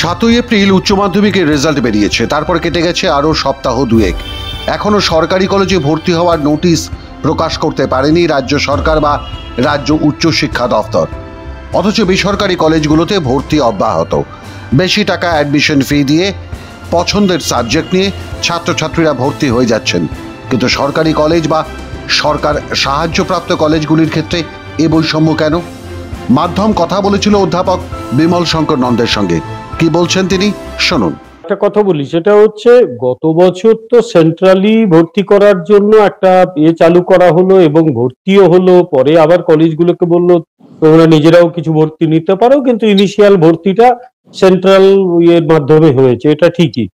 7ই April উচ্চ মাধ্যমিকের result বেরিয়েছে। তারপর কেটে গেছে আরও সপ্তাহ দুয়েক। এখনও সরকারি কলেজে ভর্তি হওয়ার নোটিশ প্রকাশ করতে পারেনি রাজ্য সরকার বা রাজ্য উচ্চশিক্ষা দফতর। অথচ বেসরকারি কলেজগুলোতে ভর্তি অব্যাহত। বেশি টাকা অ্যাডমিশন ফি দিয়ে পছন্দের সাবজেক্ট নিয়ে ছাত্রছাত্রীরা ভর্তি হয়ে যাচ্ছেন। কিন্তু সরকারি কলেজ বা সরকার সাহায্যপ্রাপ্ত কলেজগুলির ক্ষেত্রে এ বৈষম্য কেন? মাধ্যম কথা বলেছিল অধ্যাপক বিমল শঙ্কর নন্দের সঙ্গে। কি বলছেন তিনি, শুনুন। একটা কথা বলি, সেটা হচ্ছে গত বছর তো সেন্ট্রালি ভর্তি করার জন্য একটা চালু করা হলো এবং ভর্তিও হলো। পরে আবার কলেজগুলোকে বললো তোমরা নিজেরাও কিছু ভর্তি নিতে পারো, কিন্তু ইনিশিয়াল ভর্তিটা সেন্ট্রাল মাধ্যমে হয়েছে, এটা ঠিকই।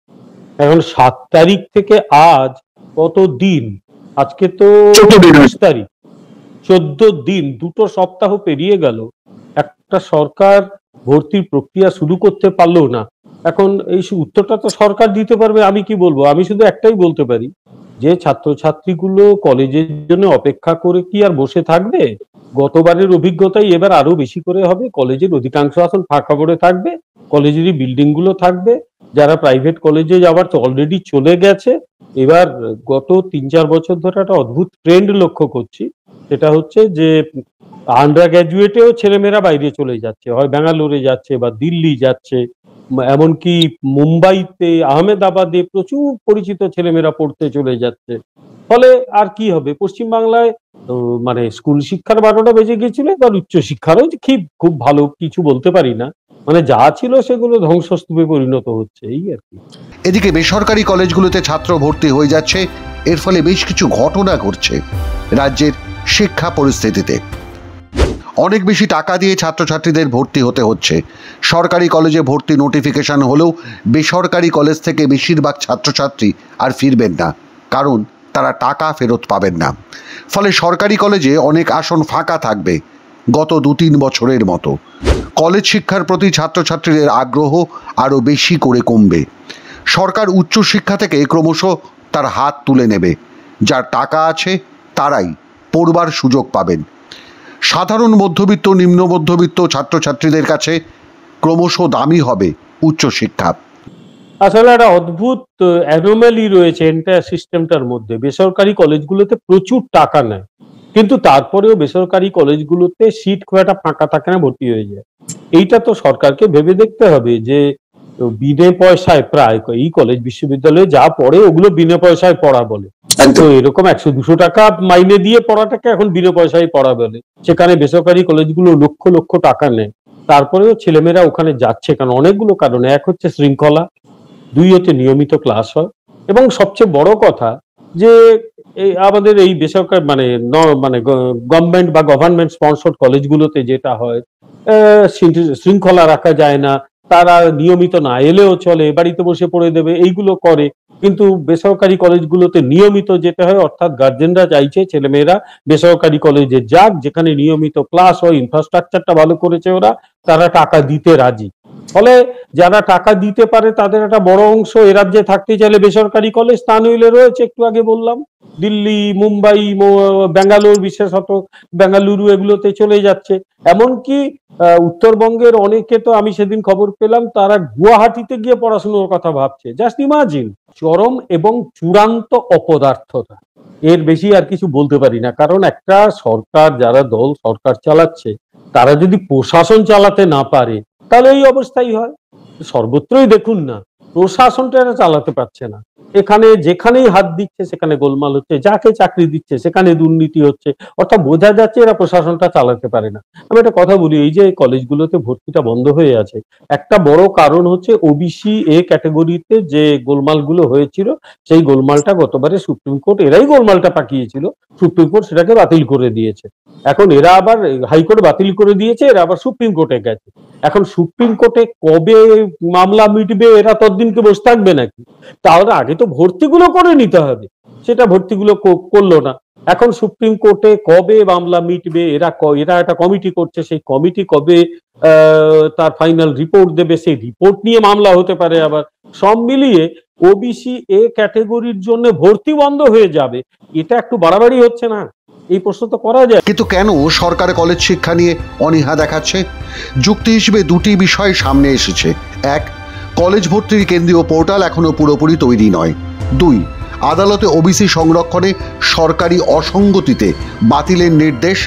এখন 7 তারিখ থেকে আজ কত দিন? আজকে তো 20 তারিখ, 14 দিন, 2 সপ্তাহ পেরিয়ে গেল। একটা সরকার ভর্তির প্রক্রিয়া শুরু করতে পারলো না। এখন এই উত্তরটা তো সরকার দিতে পারবে, আমি কি বলবো? আমি শুধু একটাই বলতে পারি যে ছাত্রছাত্রীগুলো কলেজের জন্য অপেক্ষা করে কি আর বসে থাকবে? গতবারের অভিজ্ঞতাই এবার আরো বেশি করে হবে। কলেজের অধিকাংশ আসন ফাঁকা পড়ে থাকবে, কলেজেরই বিল্ডিং গুলো থাকবে। যারা প্রাইভেট কলেজে যাওয়ার অলরেডি চলে গেছে। এবার গত 3-4 বছর ধরে একটা অদ্ভুত ট্রেন্ড লক্ষ্য করছি, সেটা হচ্ছে যে আন্ডার গ্র্যাজুয়েটেও ছেলেমেয়েরা বাইরে চলে যাচ্ছে, হয় ব্যাঙ্গালোরে যাচ্ছে বা দিল্লি যাচ্ছে, এমনকি মুম্বাইতে, আহমেদাবাদে প্রচুর পরিচিত ছেলেমেয়েরা পড়তে চলে যাচ্ছে। ফলে আর কি হবে, পশ্চিমবাংলায় মানে স্কুল শিক্ষার 12টা বেজে গেছিল, এবার উচ্চ শিক্ষারও খুব ভালো কিছু বলতে পারি না, মানে যা ছিল সেগুলো ধ্বংসস্তূপে পরিণত হচ্ছে, এই আর কি। এদিকে বেসরকারি কলেজগুলোতে ছাত্র ভর্তি হয়ে যাচ্ছে, এর ফলে বেশ কিছু ঘটনা ঘটছে রাজ্যের শিক্ষা পরিস্থিতিতে। অনেক বেশি টাকা দিয়ে ছাত্রছাত্রীদের ভর্তি হতে হচ্ছে। সরকারি কলেজে ভর্তি নোটিফিকেশন হলেও বেসরকারি কলেজ থেকে বেশিরভাগ ছাত্রছাত্রী আর ফিরবেন না, কারণ তারা টাকা ফেরত পাবেন না। ফলে সরকারি কলেজে অনেক আসন ফাঁকা থাকবে গত 2-3 বছরের মতো। কলেজ শিক্ষার প্রতি ছাত্রছাত্রীদের আগ্রহ আরও বেশি করে কমবে। সরকার উচ্চশিক্ষা থেকে ক্রমশ তার হাত তুলে নেবে। যার টাকা আছে তারাই পড়বার সুযোগ পাবেন। সাধারণ মধ্যবিত্ত, নিম্ন মধ্যবিত্ত ছাত্রছাত্রীদের কাছে ক্রমশ দামি হবে উচ্চশিক্ষা। আসলে একটা অদ্ভুত অ্যানোমালি রয়েছে এন্টায়ার সিস্টেমটার মধ্যে। বেসরকারি কলেজগুলোতে প্রচুর টাকা নেয়, কিন্তু তারপরেও বেসরকারি কলেজগুলোতে সিট খুব একটা ফাঁকা থাকে না, ভর্তি হয়ে যায়। এইটা তো সরকারকে ভেবে দেখতে হবে যে বিনে পয়সায় প্রায় এই কলেজ বিশ্ববিদ্যালয়ে যা পড়ে ওগুলো বিনে পয়সায় পড়া বলে। তো এরকম 100-200 টাকা মাইনে দিয়ে পড়াটাকে এখন বিনে পয়সায় পড়া বলে। সেখানে বেসরকারি কলেজগুলো লক্ষ লক্ষ টাকা নেয়, তারপরেও ছেলেমেয়েরা ওখানে যাচ্ছে কেন? অনেকগুলো কারণে। এক হচ্ছে শৃঙ্খলা, 2 হচ্ছে নিয়মিত ক্লাস হয়, এবং সবচেয়ে বড় কথা যে আমাদের এই বেসরকারি মানে গভর্নমেন্ট বা গভর্নমেন্ট স্পন্সর্ড কলেজগুলোতে যেটা হয়, শৃঙ্খলা রাখা যায় না। তারা নিয়মিত না এলেও চলে, বাড়িতে বসে পড়ে দেবে, এইগুলো করে। কিন্তু বেসরকারি কলেজগুলোতে নিয়মিত যেতে হয়, অর্থাৎ গার্জেনরা চাইছে ছেলেমেয়েরা বেসরকারি কলেজে যাক, যেখানে নিয়মিত ক্লাস হয়, ইনফ্রাস্ট্রাকচারটা ভালো করেছে ওরা, তারা টাকা দিতে রাজি। ফলে যারা টাকা দিতে পারে তাদের একটা বড় অংশ এ রাজ্যে থাকতে চাইলে বেসরকারি কলেজ, তা নইলে রয়েছে একটু আগে বললাম দিল্লি, মুম্বাই, ব্যাঙ্গালোর, বিশেষত বেঙ্গালুরু, এগুলোতে চলে যাচ্ছে। এমনকি উত্তরবঙ্গের অনেকে তো আমি সেদিন খবর পেলাম তারা গুয়াহাটিতে গিয়ে পড়াশোনার কথা ভাবছে। জাস্ট ইমাজিন, চরম এবং চূড়ান্ত অপদার্থতা। এর বেশি আর কিছু বলতে পারি না, কারণ একটা সরকার, যারা দল সরকার চালাচ্ছে, তারা যদি প্রশাসন চালাতে না পারে তাহলে এই অবস্থাই হয়। সর্বত্রই দেখুন না, প্রশাসনটা এরা চালাতে পারছে না। এখানে যেখানেই হাত দিচ্ছে সেখানে গোলমাল হচ্ছে, যাকে চাকরি দিচ্ছে সেখানে দুর্নীতি হচ্ছে, অর্থাৎ বোঝা যাচ্ছে এরা প্রশাসনটা চালাতে পারে না। আমি একটা কথা বলি, এই যে কলেজগুলোতে ভর্তিটা বন্ধ হয়ে আছে, একটা বড় কারণ হচ্ছে ওবিসি এ ক্যাটাগরিতে যে গোলমালগুলো হয়েছিল, সেই গোলমালটা গতবারে সুপ্রিম কোর্ট, এরাই গোলমালটা পাকিয়েছিল, সুপ্রিম কোর্ট সেটাকে বাতিল করে দিয়েছে। এখন এরা আবার হাইকোর্ট বাতিল করে দিয়েছে, এরা আবার সুপ্রিম কোর্টে গেছে। এখন সুপ্রিম কোর্টে কবে মামলা মিটবে, এরা ততদিনকে বসে থাকবে নাকি? তাহলে আগে তো ভর্তিগুলো করে নিতে হবে, সেটা ভর্তিগুলো করলো না। এখন সুপ্রিম কোর্টে কবে মামলা মিটবে, এরা একটা কমিটি করছে, সেই কমিটি কবে তার ফাইনাল রিপোর্ট দেবে, সেই রিপোর্ট নিয়ে মামলা হতে পারে। আবার সব মিলিয়ে ওবিসি এ ক্যাটাগরির জন্য ভর্তি বন্ধ হয়ে যাবে, এটা একটু বাড়াবাড়ি হচ্ছে না? এই প্রশ্ন তো করা যায়। কিন্তু কেন সরকার কলেজ শিক্ষা নিয়ে অনীহা দেখাচ্ছে? যুক্তি হিসেবে 2টি বিষয় সামনে এসেছে। এক, কলেজ ভর্তির কেন্দ্রীয় পোর্টাল এখনো পুরোপুরি তৈরি নয়। 2, আদালতে ওবিসি সংরক্ষণে সরকারি অসঙ্গতিতে বাতিলের নির্দেশ।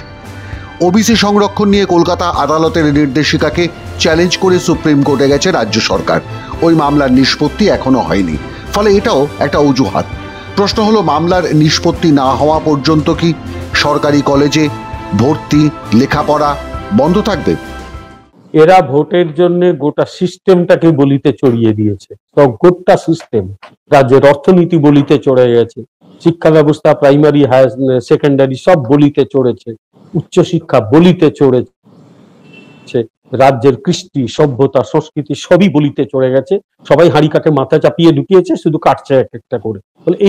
ওবিসি সংরক্ষণ নিয়ে কলকাতা আদালতের নির্দেশিকাকে চ্যালেঞ্জ করে সুপ্রিম কোর্টে গেছে রাজ্য সরকার। ওই মামলার নিষ্পত্তি এখনো হয়নি, ফলে এটাও একটা অজুহাত। প্রশ্ন হলো, মামলার নিষ্পত্তি না হওয়া পর্যন্ত কি সরকারি কলেজে ভর্তি লেখাপড়া বন্ধ থাকবে? এরা ভোটের জন্য গোটা সিস্টেমটাকে বলিতে চড়িয়ে দিয়েছে। সব গোটা সিস্টেম, রাজ্যের অর্থনীতি বলিতে চড়ে গেছে, শিক্ষা ব্যবস্থা প্রাইমারি হায়ার সেকেন্ডারি সব বলিতে চড়েছে, উচ্চশিক্ষা বলিতে চড়েছে, রাজ্যের কৃষ্টি সভ্যতা সংস্কৃতি সবই বলিতে চড়ে গেছে। সবাই হাঁড়ি কাঠে মাথা চাপিয়ে ঢুকিয়েছে, শুধু কাটছে এক একটা করে।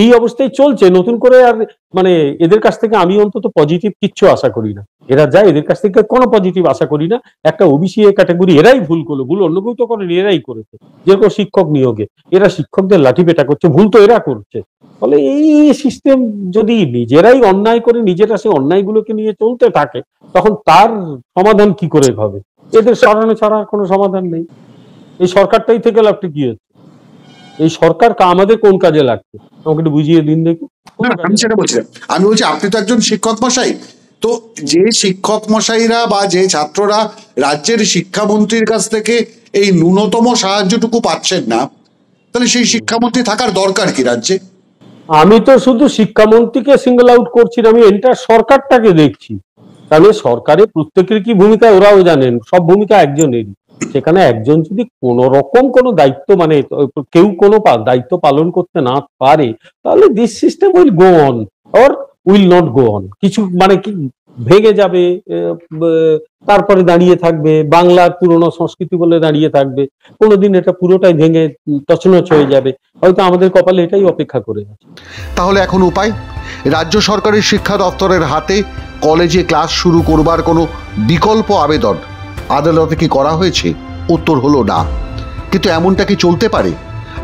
এই অবস্থায় চলছে। নতুন করে আর মানে এদের কাছ থেকে আমি অন্তত পজিটিভ কিচ্ছু আশা করি না। এরা যায়, এদের কাছ থেকে কোনো পজিটিভ আশা করি না। একটা ওবিসি ক্যাটাগরি এরাই ভুল করলো, ভুল অন্য কেউ তো করেনি, এরাই করেছে। যেরকম শিক্ষক নিয়োগে এরা শিক্ষকদের লাঠি পেটা করছে, ভুল তো এরা করছে। ফলে এই সিস্টেম যদি নিজেরাই অন্যায় করে নিজেরা সেই অন্যায়গুলোকে নিয়ে চলতে থাকে, তখন তার সমাধান কি করে হবে? এদের সরানো ছাড়া কোনো সমাধান নেই। এই সরকারটাই থেকে লাভটা কি হচ্ছে? এই সরকার আমাদের কোন কাজে লাগছে আমাকে একটু বুঝিয়ে দিন দেখি। আমি সেটা বলছিলাম, আমি বলছি আপনি তো একজন শিক্ষক মশাই, তো যে শিক্ষক মশাইরা বা যে ছাত্ররা রাজ্যের শিক্ষামন্ত্রীর কাছ থেকে এই ন্যূনতম সাহায্যটুকু পাচ্ছেন না, তাহলে সেই শিক্ষামন্ত্রী থাকার দরকার কি রাজ্যে? আমি তো শুধু শিক্ষামন্ত্রীকে সিঙ্গল আউট করছি না, আমি এন্টার সরকারটাকে দেখছি। তাহলে সরকারের প্রত্যেকের কি ভূমিকা ওরাও জানেন, সব ভূমিকা একজনেরই। সেখানে একজন যদি কোন রকম কোনো দায়িত্ব মানে কেউ কোনো দায়িত্ব পালন করতে না পারে, তাহলে this system will go on or will not go on. কিছু মানে কি ভেঙে যাবে, তারপরে দাঁড়িয়ে থাকবে বাংলার পুরনো সংস্কৃতি বলে দাঁড়িয়ে থাকবে, কোনোদিন এটা পুরোটাই ভেঙে তছনছ হয়ে যাবে। হয়তো আমাদের কপালে এটাই অপেক্ষা করে আছে। তাহলে এখন উপায়? রাজ্য সরকারের শিক্ষা দপ্তরের হাতে কলেজে ক্লাস শুরু করবার কোনো বিকল্প আবেদন আদালতে কি করা হয়েছে? উত্তর হলো না। কিন্তু এমনটা কি চলতে পারে?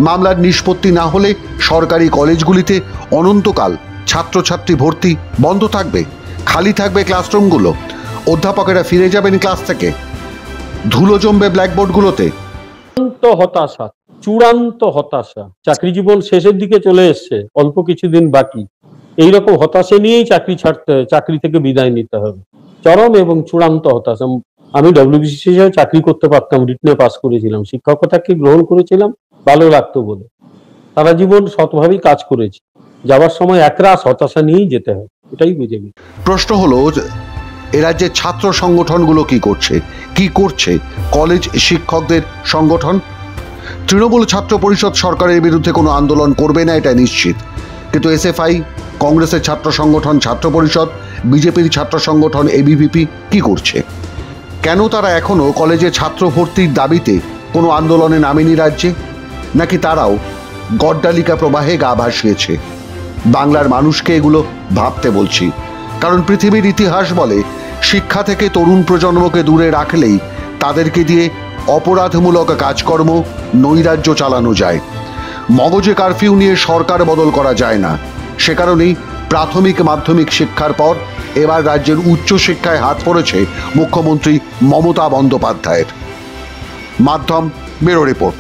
মামলার নিষ্পত্তি না হলে সরকারি কলেজগুলিতে অনন্তকাল ছাত্রছাত্রী ভর্তি বন্ধ থাকবে, খালি থাকবে ক্লাসরুমগুলো, অধ্যাপকেরা ফিরে যাবেন ক্লাস থেকে, ধুলো জমবে ব্ল্যাকবোর্ডগুলোতে। হতাশা, চূড়ান্ত হতাশা। চাকরি জীবন শেষের দিকে চলে এসছে, অল্প কিছুদিন বাকি। এইরকম হতাশা নিয়েই চাকরি থেকে বিদায় নিতে হবে। চরম এবং চূড়ান্ত হতাশা। আমি ডব্লিউবিসিএস হিসেবে চাকরি করতে পারতাম, রিটনে পাস করেছিলাম, শিক্ষকতাকে গ্রহণ করেছিলাম ভালো লাগতো বলে। সারা জীবন সৎভাবেই কাজ করেছি, যাওয়ার সময় একরাশ হতাশা নিয়েই যেতে হয়, এটাই বুঝে গেছি। প্রশ্ন হলো, এ রাজ্যের ছাত্র সংগঠনগুলো কি করছে কলেজ শিক্ষকদের সংগঠন? তৃণমূল ছাত্র পরিষদ সরকারের বিরুদ্ধে কোনো আন্দোলন করবে না, এটা নিশ্চিত। কিন্তু এসএফআই, কংগ্রেসের ছাত্র সংগঠন ছাত্র পরিষদ, বিজেপির ছাত্র সংগঠন এবিভিপি কি করছে? কেন তারা এখনো কলেজে ছাত্র ভর্তির দাবিতে কোনো আন্দোলনে নামেনি রাজ্যে? নাকি তারাও গড্ডালিকা প্রবাহে গা ভাসিয়েছে? বাংলার মানুষকে এগুলো ভাবতে বলছি, কারণ পৃথিবীর ইতিহাস বলে শিক্ষা থেকে তরুণ প্রজন্মকে দূরে রাখলেই তাদেরকে দিয়ে অপরাধমূলক কাজকর্ম, নৈরাজ্য চালানো যায়। মগজে কারফিউ নিয়ে সরকার বদল করা যায় না। সে কারণেই প্রাথমিক মাধ্যমিক শিক্ষার পর এবার রাজ্যের উচ্চশিক্ষায় হাত পড়েছে মুখ্যমন্ত্রী মমতা বন্দ্যোপাধ্যায়ের। মাধ্যম ব্যুরো রিপোর্ট।